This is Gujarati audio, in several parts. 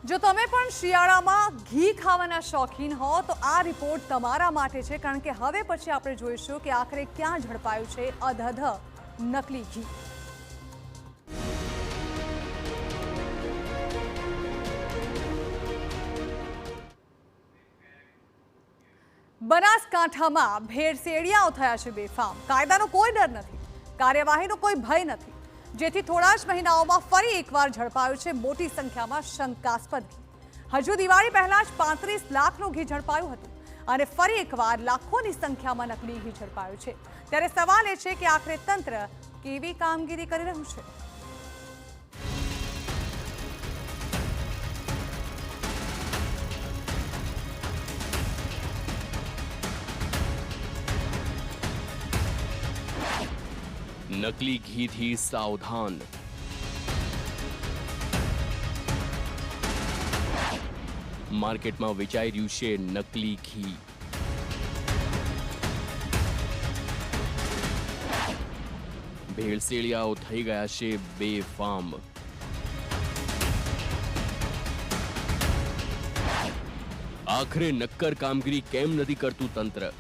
જો તમે પણ શિયાળામાં ઘી ખાવાના શોખીન હો તો આ રિપોર્ટ તમારા માટે છે, કારણ કે હવે પછી આપણે જોઈશું કે આખરે ક્યાં ઝડપાયું છે અધધ નકલી ઘી। બનાસકાંઠામાં ભેળસેળિયાઓ થયા છે બેફામ। કાયદાનો કોઈ ડર નથી, કાર્યવાહીનો કોઈ ભય નથી, જેથી થોડા જ મહિનાઓમાં ફરી એકવાર ઝડપાયું છે મોટી સંખ્યામાં શંકાસ્પદ ઘી। હજુ દિવાળી પહેલા જ 35 લાખનું ઘી ઝડપાયું હતું અને ફરી એકવાર લાખોની સંખ્યામાં નકલી ઘી ઝડપાયું છે। ત્યારે સવાલ એ છે કે આખરે તંત્ર કેવી કામગીરી કરી રહ્યું છે। નકલી ઘીથી સાવધાન। માર્કેટમાં વેચાઈ રહ્યું છે નકલી ઘી। ભેળસેળિયાઓ થઈ ગયા છે બેફામ। આખરે નક્કર કામગીરી કેમ નથી કરતું તંત્ર?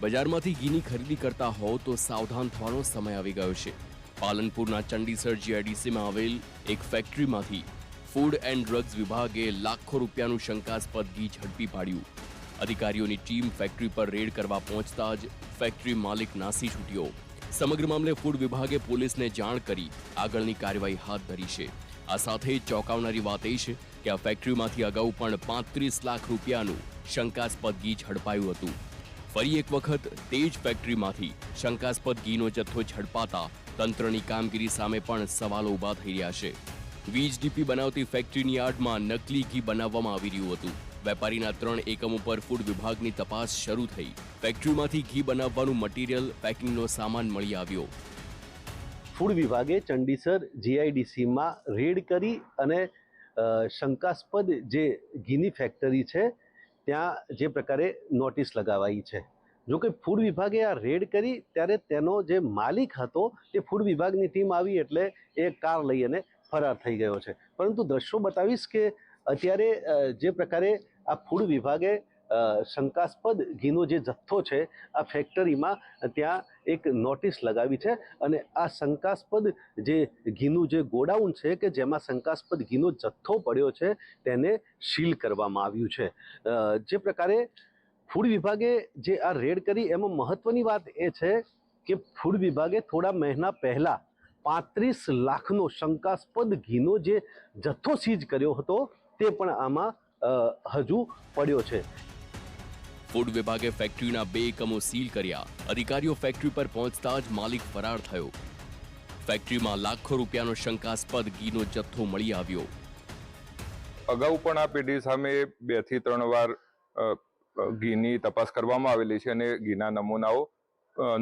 બજારમાંથી ઘીની ખરીદી કરતા હો તો સાવધાન થવાનો સમય આવી ગયો છે। પાલનપુરના ચંડીસર જીઆઈડીસીમાં આવેલ એક ફેક્ટરીમાંથી ફૂડ એન્ડ ડ્રગ્સ વિભાગે લાખો રૂપિયાનું શંકાસ્પદ ઘી ઝડપી પાડ્યું। અધિકારીઓની ટીમ ફેક્ટરી પર રેડ કરવા પહોંચતા જ ફેક્ટરી માલિક નાસી છૂટ્યો। સમગ્ર મામલે ફૂડ વિભાગે પોલીસને જાણ કરી આગળની કાર્યવાહી હાથ ધરી છે। આ સાથે ચોંકાવનારી વાત એ છે કે આ ફેક્ટરીમાંથી અગાઉ પણ 35 લાખ રૂપિયાનું શંકાસ્પદ ઘી ઝડપાયું હતું। ફરી એક વખત તે જ ફેક્ટરીમાંથી શંકાસ્પદ ઘીનો જથ્થો ઝડપાતા તંત્રની કામગીરી સામે પણ સવાલો ઊભા થઈ રહ્યા છે। વીજ ડીપી બનાવતી ફેક્ટરીની આડમાં નકલી ઘી બનાવવામાં આવી રહ્યું હતું। વેપારીના 3 એકમો પર ફૂડ વિભાગની તપાસ શરૂ થઈ। ફેક્ટરીમાંથી ઘી બનાવવાનું મટીરીયલ, પેકિંગનો સામાન મળી આવ્યો। ફૂડ વિભાગે ચંડીસર જીઆઈડીસીમાં રેડ કરી અને શંકાસ્પદ જે ઘીની ફેક્ટરી છે ત્યાં જે પ્રકારે નોટિસ લગાવાઈ છે। જો કે ફૂડ વિભાગે આ રેડ કરી ત્યારે તેનો જે માલિક હતો તે ફૂડ વિભાગની ટીમ આવી એટલે એ કાર લઈ અને ફરાર થઈ ગયો છે। પરંતુ દ્રશ્યો બતાવીશ કે અત્યારે જે પ્રકારે આ ફૂડ વિભાગે શંકાસ્પદ ઘીનો જે જથ્થો છે આ ફેક્ટરીમાં ત્યાં એક નોટિસ લગાવી છે અને આ શંકાસ્પદ જે ઘીનું જે ગોડાઉન છે કે જેમાં શંકાસ્પદ ઘીનો જથ્થો પડ્યો છે તેને સીલ કરવામાં આવ્યું છે। જે પ્રકારે ફૂડ વિભાગે જે આ રેડ કરી એમાં મહત્વની વાત એ છે કે ફૂડ વિભાગે થોડા મહિના પહેલા 35 લાખનો શંકાસ્પદ ઘીનો જે જથ્થો સીઝ કર્યો હતો તે પણ આમાં હજુ પડ્યો છે। ફૂડ વિભાગે ફેક્ટરીના 2 એકમો સીલ કર્યા। અધિકારીઓ ફેક્ટરી પર પહોંચતા જ માલિક ફરાર થયો। ફેક્ટરીમાં લાખો રૂપિયાનો શંકાસ્પદ ઘીનો જથ્થો મળી આવ્યો। અગાઉ પણ આ પેઢી સામે 2 થી 3 વાર ઘીની તપાસ કરવામાં આવેલી છે અને ઘીના નમૂનાઓ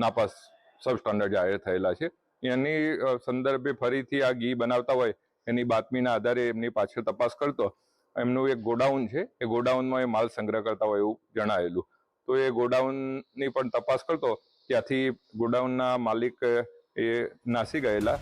નાપાસ સબ સ્ટાન્ડર્ડ જાહેર થયેલા છે। એની સંદર્ભે ફરીથી આ ઘી બનાવતા હોય એની બાતમીના આધારે એમની પાછળ તપાસ કરતો એમનું એક ગોડાઉન છે, એ ગોડાઉનમાં એ માલ સંગ્રહ કરતા હોય એવું જણાયેલું। તો એ ગોડાઉનની પણ તપાસ કરતો ત્યાંથી ગોડાઉનના માલિક એ નાસી ગયેલા।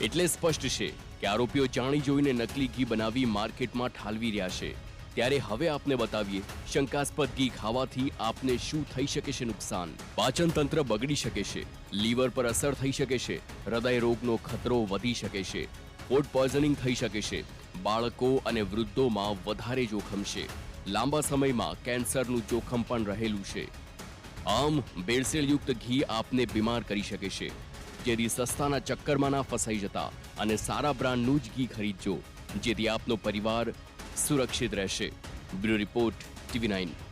એટલે સ્પષ્ટ છે કે આરોપીઓ જાણી જોઈને નકલી ઘી બનાવી માર્કેટમાં ઠાલવી રહ્યા છે। ત્યારે હવે આપને બતાવીએ શંકાસ્પદ ઘી ખાવાથી આપને શું થઈ શકે છે નુકસાન। પાચન તંત્ર બગડી શકે છે, લીવર પર અસર થઈ શકે છે, હૃદય રોગનો ખતરો વધી શકે છે, ફૂડ પોઈઝનિંગ થઈ શકે છે, બાળકો અને વૃદ્ધોમાં વધારે જોખમ છે, લાંબા સમયમાં કેન્સરનું જોખમ પણ રહેલું છે। આમ ભેળસેળયુક્ત ઘી આપને બીમાર કરી શકે છે, જેથી સસ્તાના ચક્કરમાં ના ફસાઈ જતા અને સારા બ્રાન્ડનું જ ઘી ખરીદજો, જેથી આપનો પરિવાર સુરક્ષિત રહેશે। Bureau report, TV9।